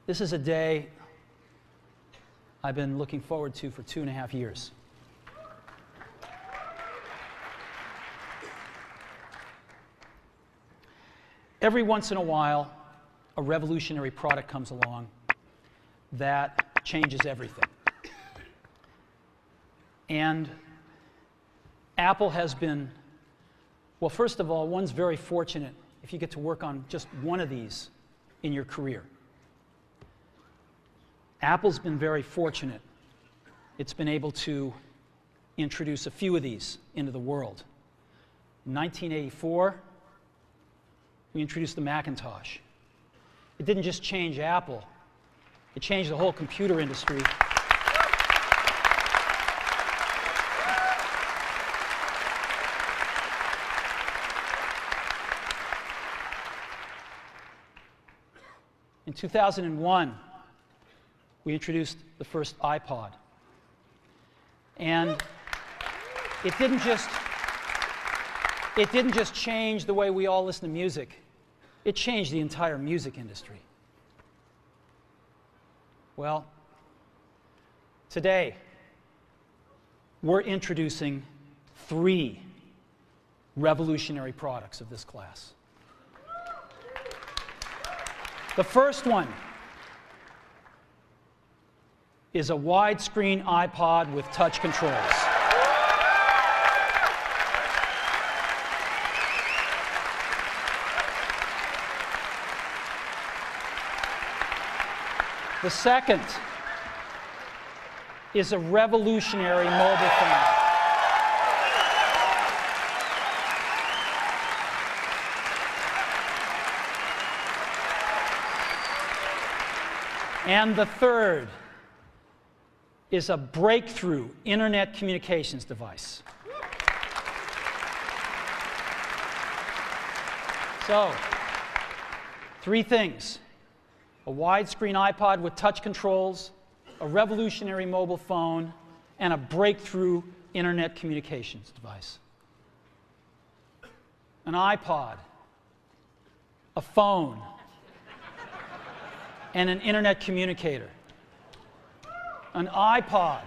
This is a day I've been looking forward to for 2.5 years. Every once in a while, a revolutionary product comes along that changes everything. And Apple has been, well, first of all, one's very fortunate if you get to work on just one of these in your career. Apple's been very fortunate. It's been able to introduce a few of these into the world. In 1984, we introduced the Macintosh. It didn't just change Apple, it changed the whole computer industry. In 2001, we introduced the first iPod. And it didn't just change the way we all listen to music. It changed the entire music industry. Well, today, we're introducing 3 revolutionary products of this class. The first one is a widescreen iPod with touch controls. The second is a revolutionary mobile phone. And the third is a breakthrough internet communications device. So, 3 things. A widescreen iPod with touch controls, a revolutionary mobile phone, and a breakthrough internet communications device. An iPod, a phone, and an internet communicator. An iPod,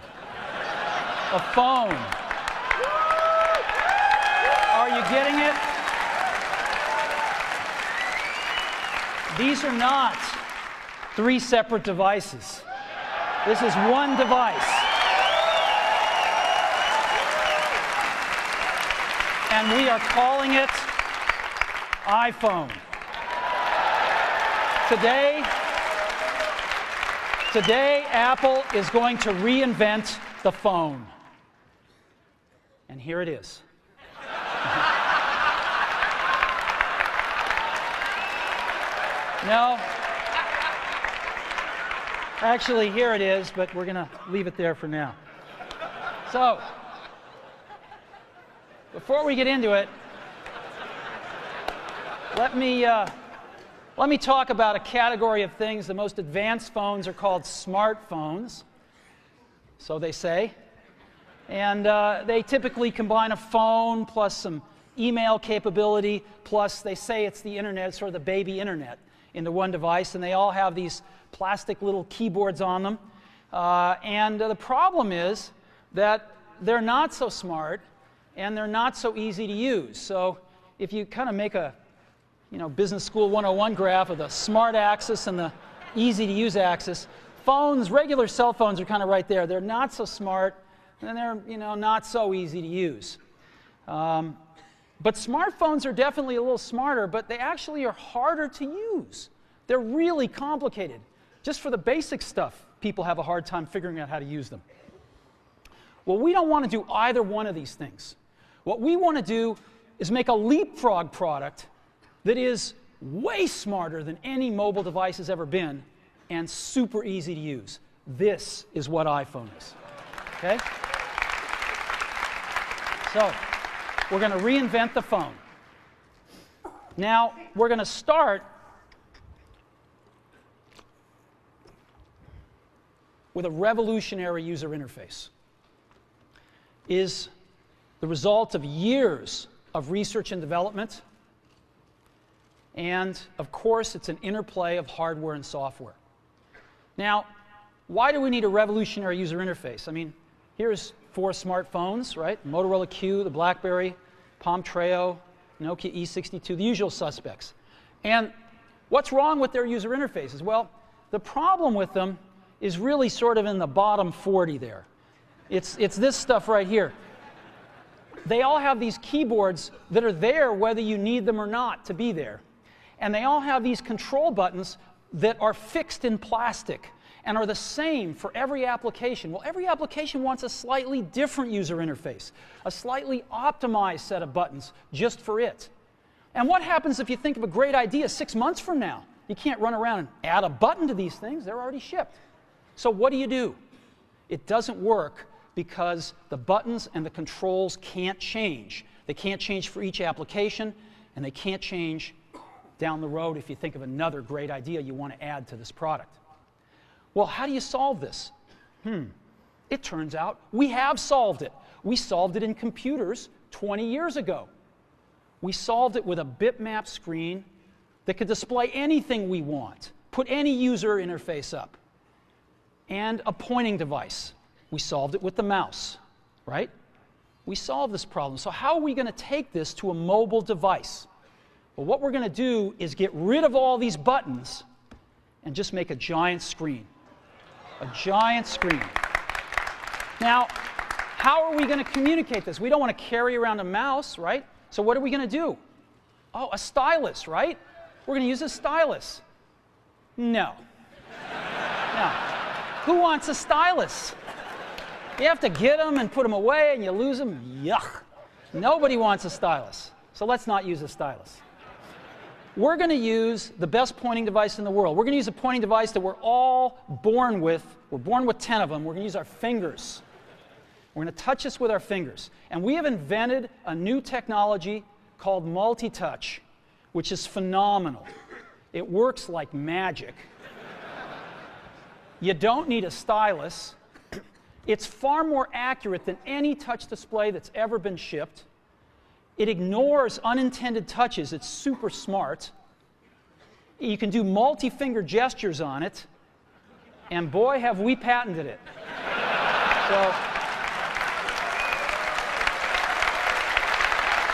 a phone. Are you getting it? These are not 3 separate devices. This is one device. And we are calling it iPhone. Today, Apple is going to reinvent the phone. And here it is. No. Actually, here it is, but we're going to leave it there for now. So, before we get into it, let me talk about a category of things. The most advanced phones are called smartphones, so they say. And they typically combine a phone plus some email capability, plus they say it's the internet, sort of the baby internet, into one device, and they all have these plastic little keyboards on them. And the problem is that they're not so smart, and they're not so easy to use. So if you kind of make a Business School 101 graph of the smart axis and the easy-to-use axis, phones, regular cell phones are kind of right there. They're not so smart, and they're not so easy to use. But smartphones are definitely a little smarter, but they actually are harder to use. They're really complicated. Just for the basic stuff, people have a hard time figuring out how to use them. Well, we don't want to do either one of these things. What we want to do is make a leapfrog product that is way smarter than any mobile device has ever been and super easy to use. This is what iPhone is. Okay? So, we're going to reinvent the phone. Now, we're going to start with a revolutionary user interface. Is the result of years of research and development. And, of course, it's an interplay of hardware and software. Now, why do we need a revolutionary user interface? I mean, here's 4 smartphones, right? Motorola Q, the BlackBerry, Palm Treo, Nokia E62, the usual suspects. And what's wrong with their user interfaces? Well, the problem with them is really sort of in the bottom 40 there. It's this stuff right here. They all have these keyboards that are there whether you need them or not to be there. And they all have these control buttons that are fixed in plastic and are the same for every application. Well, every application wants a slightly different user interface, a slightly optimized set of buttons just for it. And what happens if you think of a great idea 6 months from now? You can't run around and add a button to these things. They're already shipped. So what do? It doesn't work because the buttons and the controls can't change. They can't change for each application, and they can't change down the road if you think of another great idea you want to add to this product. Well, how do you solve this? It turns out we have solved it. We solved it in computers 20 years ago. We solved it with a bitmap screen that could display anything we want, put any user interface up, and a pointing device. We solved it with the mouse, right? We solved this problem. So how are we going to take this to a mobile device? Well, what we're going to do is get rid of all these buttons and just make a giant screen. A giant screen. Now, how are we going to communicate this? We don't want to carry around a mouse, right? So what are we going to do? Oh, a stylus, right? We're going to use a stylus. No. No. Who wants a stylus? You have to get them and put them away and you lose them. Yuck. Nobody wants a stylus. So let's not use a stylus. We're going to use the best pointing device in the world. We're going to use a pointing device that we're all born with. We're born with 10 of them. We're going to use our fingers. We're going to touch this with our fingers. And we have invented a new technology called multi-touch, which is phenomenal. It works like magic. You don't need a stylus. It's far more accurate than any touch display that's ever been shipped. It ignores unintended touches. It's super smart. You can do multi-finger gestures on it. And boy, have we patented it.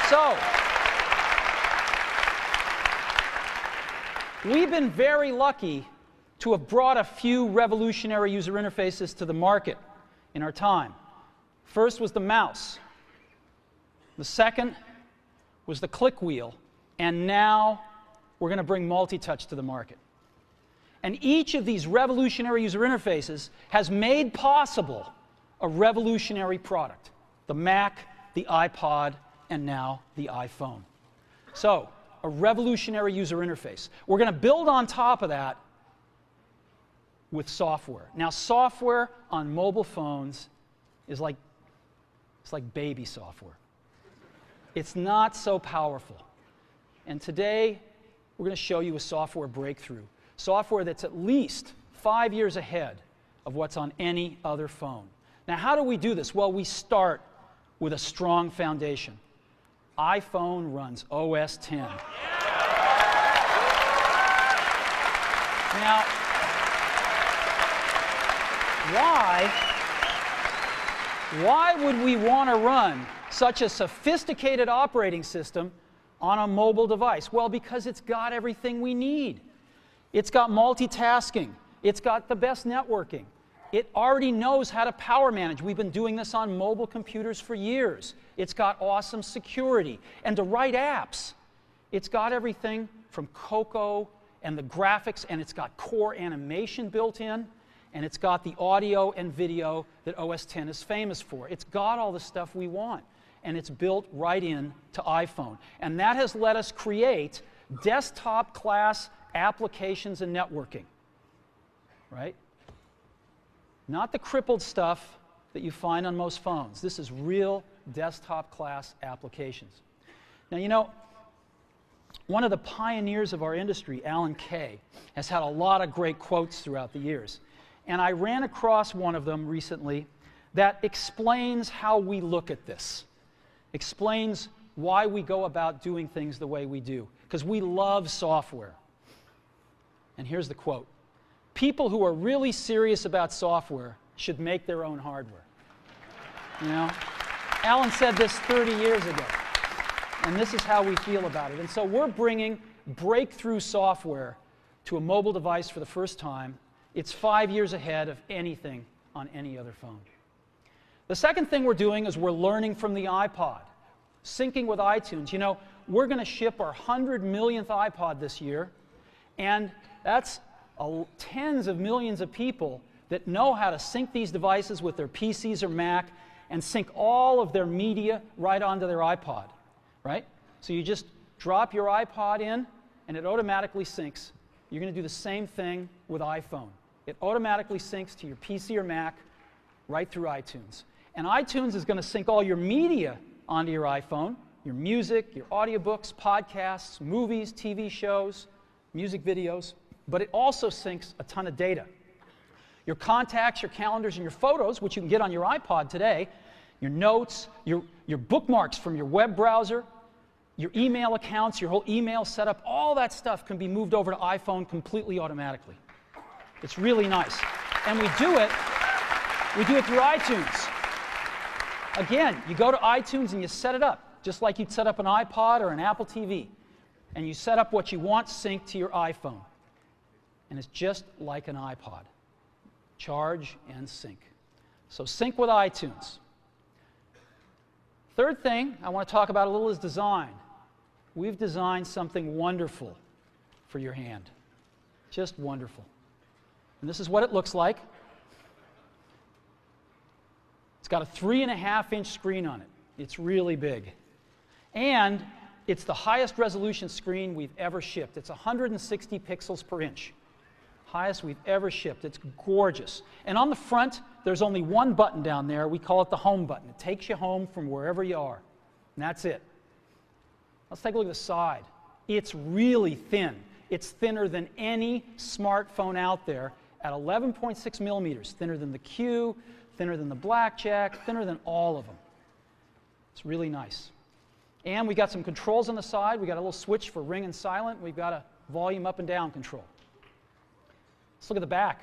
So, we've been very lucky to have brought a few revolutionary user interfaces to the market in our time. First was the mouse. The second was the click wheel. And now we're going to bring multi-touch to the market. And each of these revolutionary user interfaces has made possible a revolutionary product. The Mac, the iPod, and now the iPhone. So, a revolutionary user interface. We're going to build on top of that with software. Now, software on mobile phones is like baby software. It's not so powerful. And today, we're going to show you a software breakthrough. Software that's at least 5 years ahead of what's on any other phone. Now, how do we do this? Well, we start with a strong foundation. iPhone runs OS X. Now, why would we want to run such a sophisticated operating system on a mobile device? Well, because it's got everything we need. It's got multitasking. It's got the best networking. It already knows how to power manage. We've been doing this on mobile computers for years. It's got awesome security. And to write apps, it's got everything from Cocoa and the graphics, and it's got core animation built in, and it's got the audio and video that OS X is famous for. It's got all the stuff we want, and it's built right in to iPhone. And that has let us create desktop-class applications and networking, right? Not the crippled stuff that you find on most phones. This is real desktop-class applications. Now, you know, one of the pioneers of our industry, Alan Kay, has had a lot of great quotes throughout the years. And I ran across one of them recently that explains how we look at this, explains why we go about doing things the way we do, because we love software. And here's the quote. people who are really serious about software should make their own hardware. You know? Alan said this 30 years ago, and this is how we feel about it. And so we're bringing breakthrough software to a mobile device for the first time. It's 5 years ahead of anything on any other phone. The second thing we're doing is we're learning from the iPod, syncing with iTunes. You know, we're going to ship our 100 millionth iPod this year, and that's tens of millions of people that know how to sync these devices with their PCs or Mac and sync all of their media right onto their iPod, right? So you just drop your iPod in, and it automatically syncs. You're going to do the same thing with iPhone. It automatically syncs to your PC or Mac right through iTunes. And iTunes is going to sync all your media onto your iPhone, your music, your audiobooks, podcasts, movies, TV shows, music videos, but it also syncs a ton of data. Your contacts, your calendars, and your photos, which you can get on your iPod today, your notes, your bookmarks from your web browser, your email accounts, your whole email setup, all that stuff can be moved over to iPhone completely automatically. It's really nice. And we do it through iTunes. Again, you go to iTunes and you set it up, just like you'd set up an iPod or an Apple TV. And you set up what you want synced to your iPhone. And it's just like an iPod. Charge and sync. So sync with iTunes. Third thing I want to talk about a little is design. We've designed something wonderful for your hand. Just wonderful. And this is what it looks like. It's got a 3.5-inch screen on it. It's really big. And it's the highest resolution screen we've ever shipped. It's 160 pixels per inch. Highest we've ever shipped. It's gorgeous. And on the front, there's only one button down there. We call it the home button. It takes you home from wherever you are. And that's it. Let's take a look at the side. It's really thin. It's thinner than any smartphone out there at 11.6 millimeters. Thinner than the Q, thinner than the Blackjack, thinner than all of them. It's really nice. And we got some controls on the side. We got a little switch for ring and silent. We've got a volume up and down control. Let's look at the back.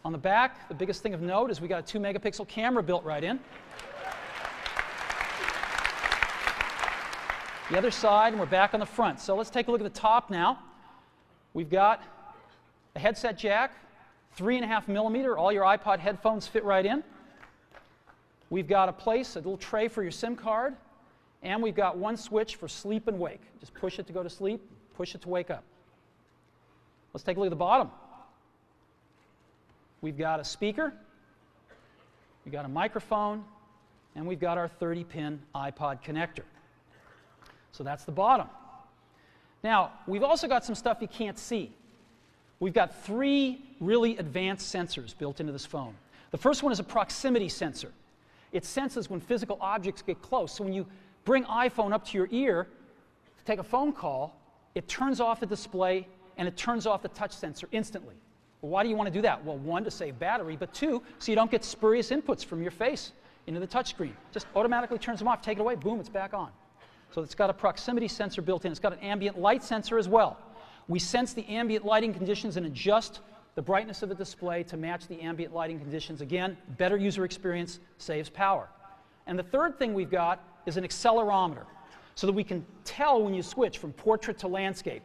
On the back, the biggest thing of note is we got a 2-megapixel camera built right in. The other side, and we're back on the front. So let's take a look at the top now. We've got a headset jack, 3.5 millimeter. All your iPod headphones fit right in. We've got a little tray for your SIM card. And we've got one switch for sleep and wake. Just push it to go to sleep, push it to wake up. Let's take a look at the bottom. We've got a speaker, we've got a microphone, and we've got our 30-pin iPod connector. So that's the bottom. Now, we've also got some stuff you can't see. We've got 3 really advanced sensors built into this phone. The first one is a proximity sensor. It senses when physical objects get close. So when you bring iPhone up to your ear to take a phone call, it turns off the display and it turns off the touch sensor instantly. Well, why do you want to do that? Well, 1, to save battery, but 2, so you don't get spurious inputs from your face into the touch screen. Just automatically turns them off, take it away, boom, it's back on. So it's got a proximity sensor built in. It's got an ambient light sensor as well. We sense the ambient lighting conditions and adjust the brightness of the display to match the ambient lighting conditions. Again, better user experience, saves power. And the third thing we've got is an accelerometer, so that we can tell when you switch from portrait to landscape.